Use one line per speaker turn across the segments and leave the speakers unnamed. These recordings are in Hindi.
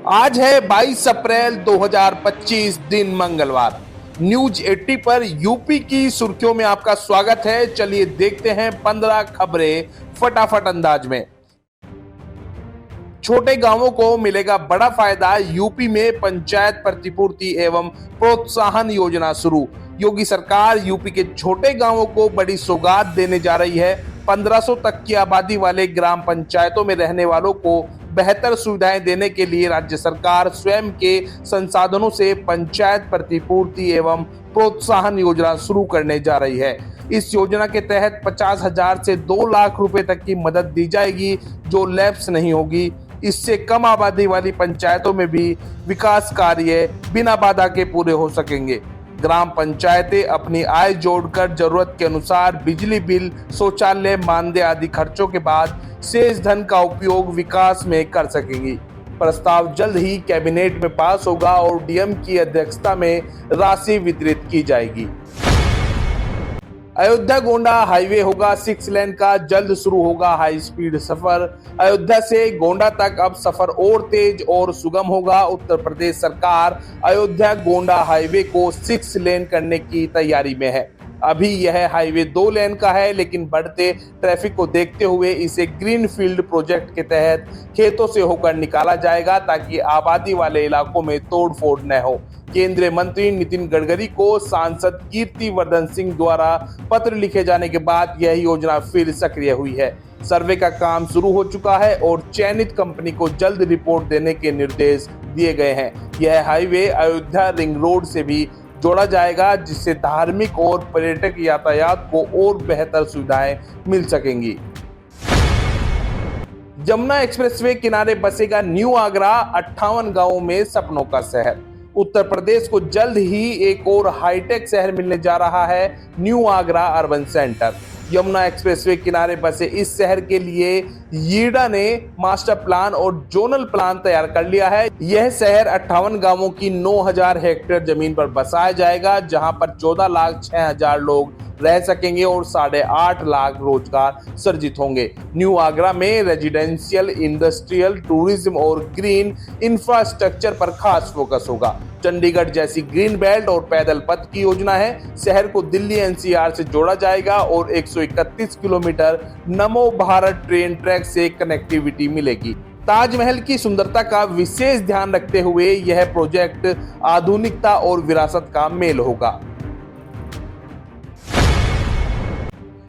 आज है 22 अप्रैल 2025, दिन मंगलवार। न्यूज 80 पर यूपी की सुर्खियों में आपका स्वागत है। चलिए देखते हैं 15 खबरें फटाफट अंदाज में। छोटे गांवों को मिलेगा बड़ा फायदा। यूपी में पंचायत प्रतिपूर्ति एवं प्रोत्साहन योजना शुरू। योगी सरकार यूपी के छोटे गांवों को बड़ी सौगात देने जा रही है। 1500 तक की आबादी वाले ग्राम पंचायतों में रहने वालों को बेहतर सुविधाएं देने के लिए राज्य सरकार स्वयं के संसाधनों से पंचायत प्रतिपूर्ति एवं प्रोत्साहन योजना शुरू करने जा रही है। इस योजना के तहत 50,000 से 2 लाख रुपए तक की मदद दी जाएगी, जो लैप्स नहीं होगी। इससे कम आबादी वाली पंचायतों में भी विकास कार्य बिना बाधा के पूरे हो सकेंगे। ग्राम पंचायतें अपनी आय जोड़कर जरूरत के अनुसार बिजली बिल, शौचालय, मानदेय आदि खर्चों के बाद शेष धन का उपयोग विकास में कर सकेंगी। प्रस्ताव जल्द ही कैबिनेट में पास होगा और डीएम की अध्यक्षता में राशि वितरित की जाएगी। अयोध्या गोंडा हाईवे होगा 6 लेन का, जल्द शुरू होगा हाई स्पीड सफर। अयोध्या से गोंडा तक अब सफर और तेज और सुगम होगा। उत्तर प्रदेश सरकार अयोध्या गोंडा हाईवे को 6 लेन करने की तैयारी में है। अभी यह हाईवे 2 लेन का है, लेकिन बढ़ते ट्रैफिक को देखते हुए इसे ग्रीन फील्ड प्रोजेक्ट के तहत खेतों से होकर निकाला जाएगा, ताकि आबादी वाले इलाकों में तोड़फोड़ न हो। केंद्रीय मंत्री नितिन गडकरी को सांसद कीर्तिवर्धन सिंह द्वारा पत्र लिखे जाने के बाद यह योजना फिर सक्रिय हुई है। सर्वे का काम शुरू हो चुका है और चयनित कंपनी को जल्द रिपोर्ट देने के निर्देश दिए गए हैं। यह हाईवे अयोध्या रिंग रोड से भी जोड़ा जाएगा, जिससे धार्मिक और पर्यटक यातायात को और बेहतर सुविधाएं मिल सकेंगी। यमुना एक्सप्रेसवे किनारे बसेगा न्यू आगरा, 58 गांवों में सपनों का शहर। उत्तर प्रदेश को जल्द ही एक और हाईटेक शहर मिलने जा रहा है, new Agra urban centre. Yamuna expressway किनारे बसे इस शहर के लिए यीडा ने मास्टर प्लान और जोनल प्लान तैयार कर लिया है। यह शहर 58 गांवों की 9,000 हेक्टेयर जमीन पर बसाया जाएगा, जहां पर 14,06,000 लोग रह सकेंगे और 8.5 लाख रोजगार सृजित होंगे। न्यू आगरा में रेजिडेंशियल, इंडस्ट्रियल, टूरिज्म और ग्रीन इंफ्रास्ट्रक्चर पर खास फोकस होगा। चंडीगढ़ जैसी ग्रीन बेल्ट और पैदल पथ की योजना है। शहर को दिल्ली एनसीआर से जोड़ा जाएगा और 131 किलोमीटर नमो भारत ट्रेन ट्रैक से कनेक्टिविटी मिलेगी। ताजमहल की सुंदरता का विशेष ध्यान रखते हुए यह प्रोजेक्ट आधुनिकता और विरासत का मेल होगा।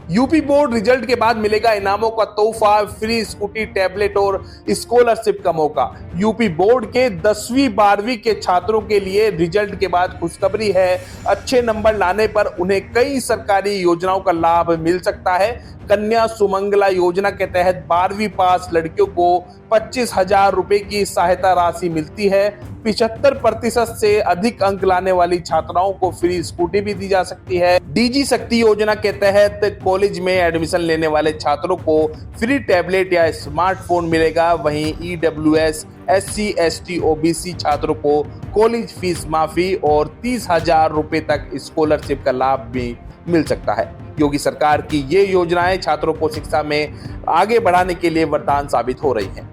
यूपी बोर्ड रिजल्ट के बाद मिलेगा इनामों का तोहफा, फ्री स्कूटी, टैबलेट और स्कॉलरशिप का मौका। यूपी बोर्ड के 10वीं 12वीं के छात्रों के लिए रिजल्ट के बाद खुशखबरी है। अच्छे नंबर लाने पर उन्हें कई सरकारी योजनाओं का लाभ मिल सकता है। कन्या सुमंगला योजना के तहत 12वीं पास लड़कियों को 25,000 रुपए की सहायता राशि मिलती है। 75% से अधिक अंक लाने वाली छात्राओं को फ्री स्कूटी भी दी जा सकती है। डीजी शक्ति योजना के तहत कॉलेज में एडमिशन लेने वाले छात्रों को फ्री टैबलेट या स्मार्टफोन मिलेगा। वहीं ईडब्ल्यूएस, SC, ST, OBC छात्रों को कॉलेज फीस माफी और 30,000 रुपए तक स्कॉलरशिप का लाभ भी मिल सकता है। योगी सरकार की ये योजनाएं छात्रों को शिक्षा में आगे बढ़ाने के लिए वरदान साबित हो रही हैं।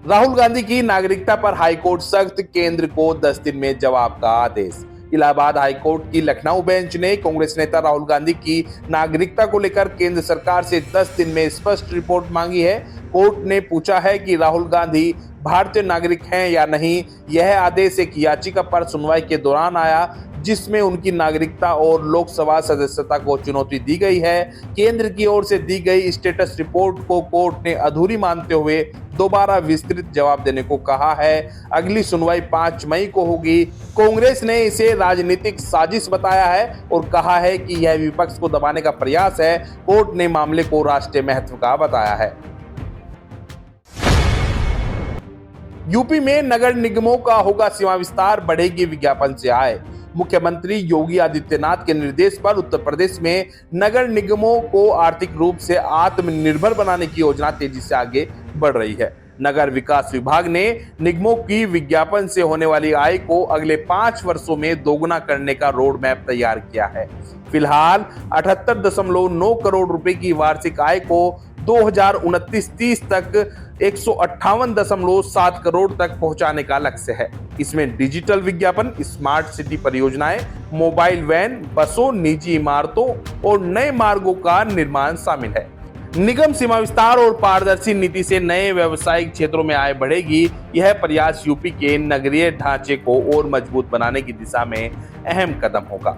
राहुल गांधी की नागरिकता पर हाईकोर्ट सख्त, केंद्र को 10 दिन में जवाब का आदेश। इलाहाबाद हाईकोर्ट की लखनऊ बेंच ने कांग्रेस नेता राहुल गांधी की नागरिकता को लेकर केंद्र सरकार से 10 दिन में स्पष्ट रिपोर्ट मांगी है। कोर्ट ने पूछा है कि राहुल गांधी भारतीय नागरिक हैं या नहीं। यह आदेश एक याचिका पर सुनवाई के दौरान आया, जिसमें उनकी नागरिकता और लोकसभा सदस्यता को चुनौती दी गई है। केंद्र की ओर से दी गई स्टेटस रिपोर्ट को कोर्ट ने अधूरी मानते हुए दोबारा विस्तृत जवाब देने को कहा है। अगली सुनवाई 5 मई को होगी। कांग्रेस ने इसे राजनीतिक साजिश बताया है और कहा है कि यह विपक्ष को दबाने का प्रयास है। कोर्ट ने मामले को राष्ट्रीय महत्व का बताया है। यूपी में नगर निगमों का होगा सीमा विस्तार, बढ़ेगी विज्ञापन से आय। मुख्यमंत्री योगी आदित्यनाथ के निर्देश पर उत्तर प्रदेश में नगर निगमों को आर्थिक रूप से आत्मनिर्भर बनाने की योजना तेजी से आगे बढ़ रही है। नगर विकास विभाग ने निगमों की विज्ञापन से होने वाली आय को अगले 5 वर्षों में दोगुना करने का रोड मैप तैयार किया है। फिलहाल 78.9 करोड़ रुपए की वार्षिक आय को 2029-30 तक 158.7 करोड़ तक पहुंचाने का लक्ष्य है। इसमें डिजिटल विज्ञापन, स्मार्ट सिटी परियोजनाएं, मोबाइल वैन, बसों, निजी इमारतों और नए मार्गों का निर्माण शामिल है। निगम सीमा विस्तार और पारदर्शी नीति से नए व्यावसायिक क्षेत्रों में आय बढ़ेगी। यह प्रयास यूपी के नगरीय ढांचे को और मजबूत बनाने की दिशा में अहम कदम होगा।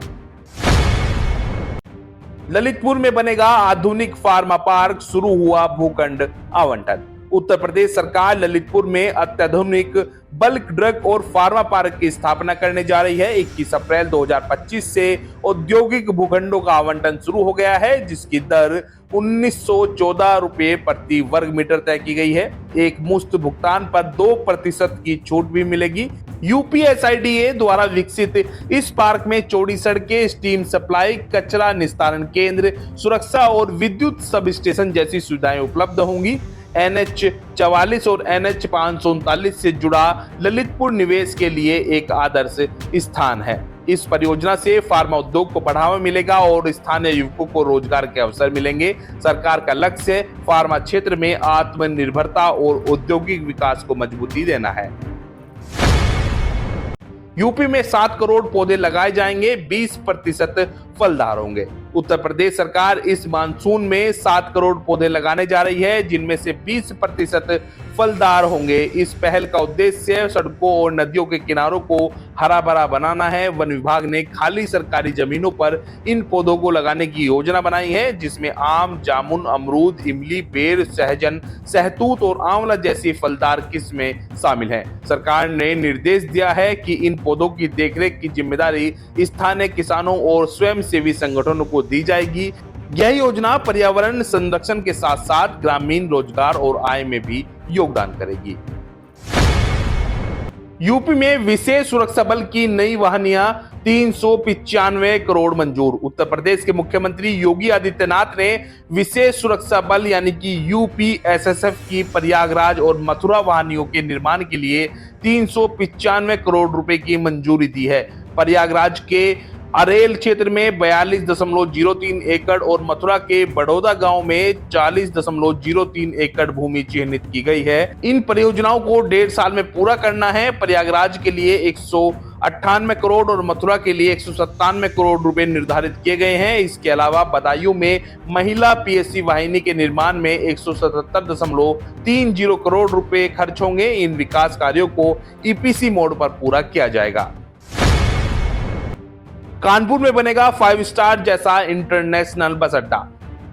ललितपुर में बनेगा आधुनिक फार्मा पार्क, शुरू हुआ भूखंड आवंटन। उत्तर प्रदेश सरकार ललितपुर में अत्याधुनिक बल्क ड्रग और फार्मा पार्क की स्थापना करने जा रही है। 21 अप्रैल 2025 से औद्योगिक भूखंडों का आवंटन शुरू हो गया है, जिसकी दर 1914 रुपए प्रति वर्ग मीटर तय की गई है। एक मुश्त भुगतान पर 2% की छूट भी मिलेगी। यूपीएसआईडीए द्वारा विकसित इस पार्क में चौड़ी सड़कें, स्टीम सप्लाई, कचरा निस्तारण केंद्र, सुरक्षा और विद्युत सब स्टेशन जैसी सुविधाएं उपलब्ध होंगी। NH 44 और NH 539 से जुड़ा ललितपुर निवेश के लिए एक आदर्श स्थान है। इस परियोजना से फार्मा उद्योग को बढ़ावा मिलेगा और स्थानीय युवकों को रोजगार के अवसर मिलेंगे। सरकार का लक्ष्य फार्मा क्षेत्र में आत्मनिर्भरता और औद्योगिक विकास को मजबूती देना है। यूपी में 7 करोड़ पौधे लगाए जाएंगे, 20% फलदार होंगे। उत्तर प्रदेश सरकार इस मानसून में 7 करोड़ पौधे लगाने जा रही है, जिनमें से 20% फलदार होंगे। इस पहल का उद्देश्य सड़कों और नदियों के किनारों को हरा भरा बनाना है। वन विभाग ने खाली सरकारी जमीनों पर इन पौधों को लगाने की योजना बनाई है, जिसमें आम, जामुन, अमरूद, इमली, बेर, सहजन, सहतूत और आंवला जैसी फलदार किस्में शामिल हैं। सरकार ने निर्देश दिया है कि इन पौधों की देखरेख की जिम्मेदारी स्थानीय किसानों और स्वयंसेवी संगठनों को दी जाएगी। यह योजना पर्यावरण संरक्षण के साथ साथ ग्रामीण रोजगार और आय में भी योगदान करेगी। यूपी में विशेष सुरक्षा बल की नई वाहनियां 395 करोड़ मंजूर। उत्तर प्रदेश के मुख्यमंत्री योगी आदित्यनाथ ने विशेष सुरक्षा बल यानी कि यूपीएसएसएफ की प्रयागराज और मथुरा वाहनियों के निर्माण के लिए 395 करोड़ रुपए की मंजूरी दी है। प्रयागराज के अरेल क्षेत्र में 42.03 एकड़ और मथुरा के बड़ौदा गांव में 40.03 एकड़ भूमि चिन्हित की गई है। इन परियोजनाओं को 1.5 साल में पूरा करना है। प्रयागराज के लिए 198 करोड़ और मथुरा के लिए 197 करोड़ रुपए निर्धारित किए गए हैं। इसके अलावा बदायूं में महिला पीएससी वाहिनी के निर्माण में 177.30 करोड़ रुपए खर्च होंगे। इन विकास कार्यों को ईपीसी मोड पर पूरा किया जाएगा। कानपुर में बनेगा 5 स्टार जैसा इंटरनेशनल बस अड्डा।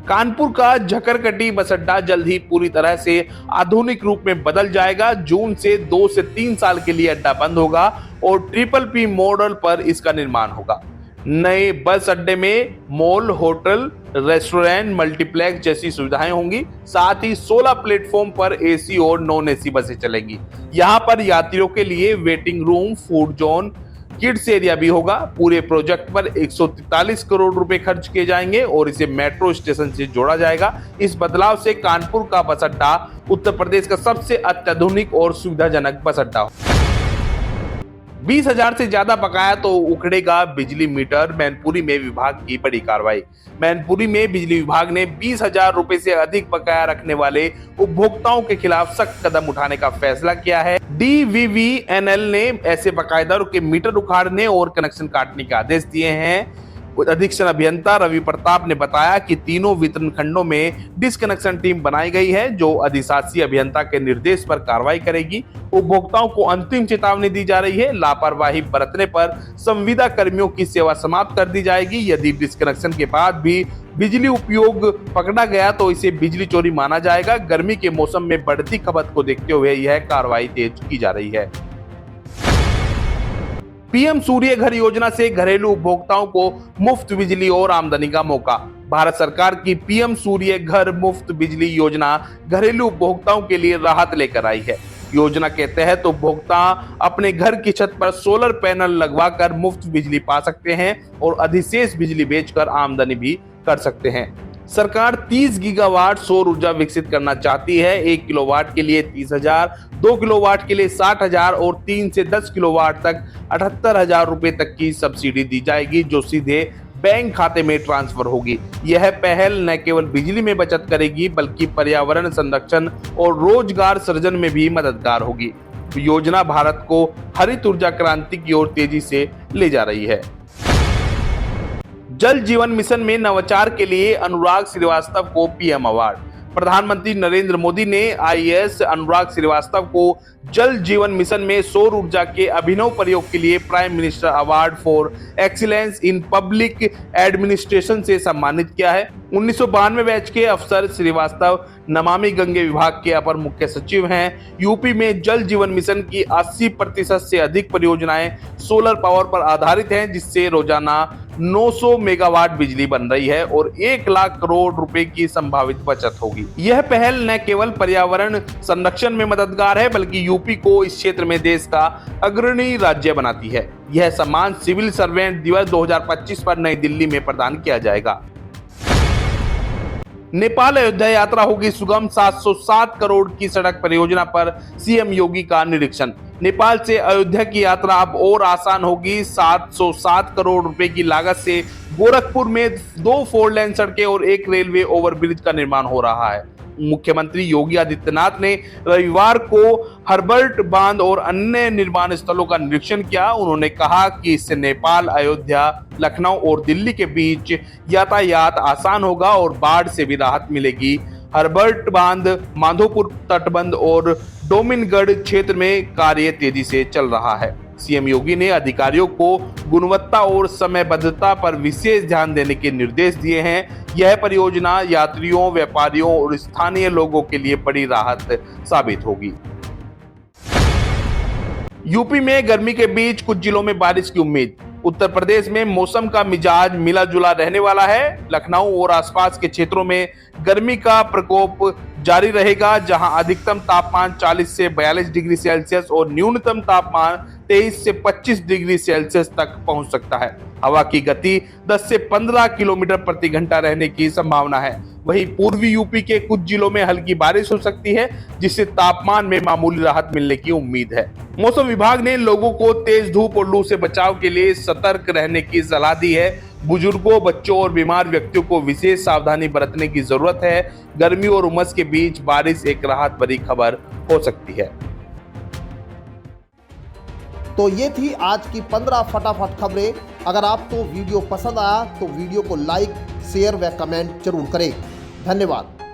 कानपुर का झकरकटी बस अड्डा जल्द ही पूरी तरह से आधुनिक रूप में बदल जाएगा। जून से 2 से 3 साल के लिए अड्डा बंद होगा और PPP मॉडल पर इसका निर्माण होगा। नए बस अड्डे में मॉल, होटल, रेस्टोरेंट, मल्टीप्लेक्स जैसी सुविधाएं होंगी। साथ ही 16 प्लेटफॉर्म पर एसी और नॉन एसी बसें चलेंगी। यहाँ पर यात्रियों के लिए waiting room, food zone, kids area भी होगा। पूरे प्रोजेक्ट पर 143 करोड़ रुपए खर्च किए जाएंगे और इसे मेट्रो स्टेशन से जोड़ा जाएगा। इस बदलाव से कानपुर का बस अड्डा उत्तर प्रदेश का सबसे अत्याधुनिक और सुविधाजनक बस अड्डा। 20,000 से ज्यादा बकाया तो उखड़ेगा बिजली मीटर। मैनपुरी में विभाग की बड़ी कार्रवाई। मैनपुरी में बिजली विभाग ने 20,000 रुपए से अधिक बकाया रखने वाले उपभोक्ताओं के खिलाफ सख्त कदम उठाने का फैसला किया है। DVVNL ने ऐसे बकायेदारों के मीटर उखाड़ने और कनेक्शन काटने के आदेश दिए हैं। अधीक्षण अभियंता रवि प्रताप ने बताया कि तीनों वितरण खंडों में डिस्कनेक्शन टीम बनाई गई है, जो अधिशासी अभियंता के निर्देश पर कार्रवाई करेगी। उपभोक्ताओं को अंतिम चेतावनी दी जा रही है। लापरवाही बरतने पर संविदा कर्मियों की सेवा समाप्त कर दी जाएगी। यदि डिस्कनेक्शन के बाद भी बिजली उपयोग पकड़ा गया तो इसे बिजली चोरी माना जाएगा। गर्मी के मौसम में बढ़ती खपत को देखते हुए यह कार्रवाई तेज की जा रही है। पीएम सूर्य घर योजना से घरेलू उपभोक्ताओं को मुफ्त बिजली और आमदनी का मौका। भारत सरकार की पीएम सूर्य घर मुफ्त बिजली योजना घरेलू उपभोक्ताओं के लिए राहत लेकर आई है। योजना के तहत उपभोक्ता अपने घर की छत पर सोलर पैनल लगवाकर मुफ्त बिजली पा सकते हैं और अधिशेष बिजली बेचकर आमदनी भी कर सकते हैं। सरकार 30 गीगावाट सौर ऊर्जा विकसित करना चाहती है। 1 किलोवाट के लिए 30,000, 2 किलोवाट के लिए 60,000 और 3 से 10 किलोवाट तक 78,000 रुपए तक की सब्सिडी दी जाएगी, जो सीधे बैंक खाते में ट्रांसफर होगी। यह पहल न केवल बिजली में बचत करेगी बल्कि पर्यावरण संरक्षण और रोजगार सृजन में भी मददगार होगी। योजना भारत को हरित ऊर्जा क्रांति की ओर तेजी से ले जा रही है। जल जीवन मिशन में नवाचार के लिए अनुराग श्रीवास्तव को पीएम अवार्ड। प्रधानमंत्री नरेंद्र मोदी ने आईएएस अनुराग श्रीवास्तव को जल जीवन मिशन में सौर ऊर्जा के अभिनव प्रयोग के लिए prime minister award for excellence in public administration से सम्मानित किया है। 1992 बैच के अफसर श्रीवास्तव नमामि गंगे विभाग के अपर मुख्य सचिव हैं। यूपी में जल जीवन मिशन की 80% से अधिक परियोजनाएं सोलर पावर पर आधारित हैं, जिससे रोजाना 900 मेगावाट बिजली बन रही है और 1 लाख करोड़ रुपए की संभावित बचत होगी। यह पहल न केवल पर्यावरण संरक्षण में मददगार है बल्कि यूपी को इस क्षेत्र में देश का अग्रणी राज्य बनाती है। यह सम्मान सिविल सर्वेंट दिवस 2025 पर नई दिल्ली में प्रदान किया जाएगा। नेपाल अयोध्या यात्रा होगी सुगम। 707 करोड़ की सड़क परियोजना पर सीएम योगी का निरीक्षण। नेपाल से अयोध्या की यात्रा अब और आसान होगी। 707 करोड़ रुपए की लागत से गोरखपुर में 2 4 लेन सड़कें और 1 रेलवे ओवरब्रिज का निर्माण हो रहा है। मुख्यमंत्री योगी आदित्यनाथ ने रविवार को हर्बर्ट बांध और अन्य निर्माण स्थलों का निरीक्षण किया। उन्होंने कहा कि इससे नेपाल, अयोध्या, लखनऊ और दिल्ली के बीच यातायात आसान होगा और बाढ़ से भी राहत मिलेगी। हर्बर्ट बांध, माधोपुर तटबंध और डोमिनगढ़ क्षेत्र में कार्य तेजी से चल रहा है। सीएम योगी ने अधिकारियों को गुणवत्ता और समयबद्धता पर विशेष ध्यान देने के निर्देश दिए हैं। यह परियोजना यात्रियों, व्यापारियों और स्थानीय लोगों के लिए बड़ी राहत साबित होगी। यूपी में गर्मी के बीच कुछ जिलों में बारिश की उम्मीद। उत्तर प्रदेश में मौसम का मिजाज मिला जुला रहने वाला है। लखनऊ और आसपास के क्षेत्रों में गर्मी का प्रकोप जारी रहेगा, जहां अधिकतम तापमान 40 से 42 डिग्री सेल्सियस और न्यूनतम तापमान 23 से 25 डिग्री सेल्सियस तक पहुंच सकता है। हवा की गति 10 से 15 किलोमीटर प्रति घंटा रहने की संभावना है। वहीं पूर्वी यूपी के कुछ जिलों में हल्की बारिश हो सकती है, जिससे तापमान में मामूली राहत मिलने की उम्मीद है। मौसम विभाग ने लोगों को तेज धूप और लू से बचाव के लिए सतर्क रहने की सलाह दी है। बुजुर्गों, बच्चों और बीमार व्यक्तियों को विशेष सावधानी बरतने की जरूरत है। गर्मी और उमस के बीच बारिश एक राहत भरी खबर हो सकती है।
तो ये थी आज की 15 फटाफट खबरें। अगर आपको वीडियो पसंद आया तो वीडियो को लाइक, शेयर व कमेंट जरूर करें। धन्यवाद।